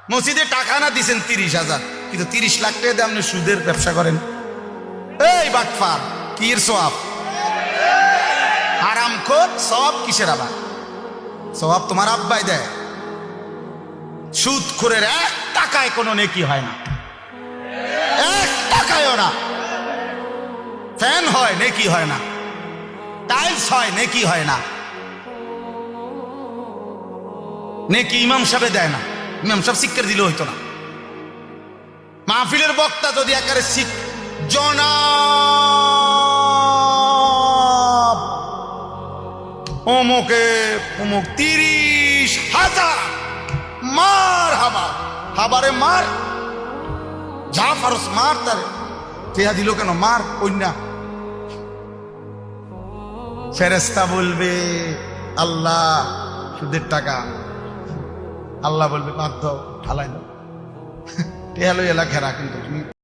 মসজিদে টাকা না দিছেন 30,000, কিন্তু 30 লাখ টাকা দিয়ে আপনি সুদের ব্যবসা করেন। এই বাটফার, কি এর সওয়াব? হারামখোর, সওয়াব কিসের? আবার সওয়াব তোমার আব্বাই দেয়। সুদখোরের 1 টাকায় কোনো নেকি হয় না, 1 টাকায়ও না। ফ্যান হয়, নেকি হয় না। টাইলস হয়, নেকি হয় না। নেকি ইমাম সাহেব দেয় না, ইমাম সাহেব শিক্ষা দিলে হইতো না। মাহফিলের বক্তা যদি একেবারে জনাব অমুকে অমুক 30,000 মার হাবা, হাবারে মার, যা ফারস মার, তারে চেয়া দিল কেন, মার কন্যা। ফেরেশতা বলবে আল্লাহ সুদের টাকা, আল্লাহ বলবে বাদ দাও, ফালাই দাও, টেহালো এলা ঘেরা, কিন্তু তুমি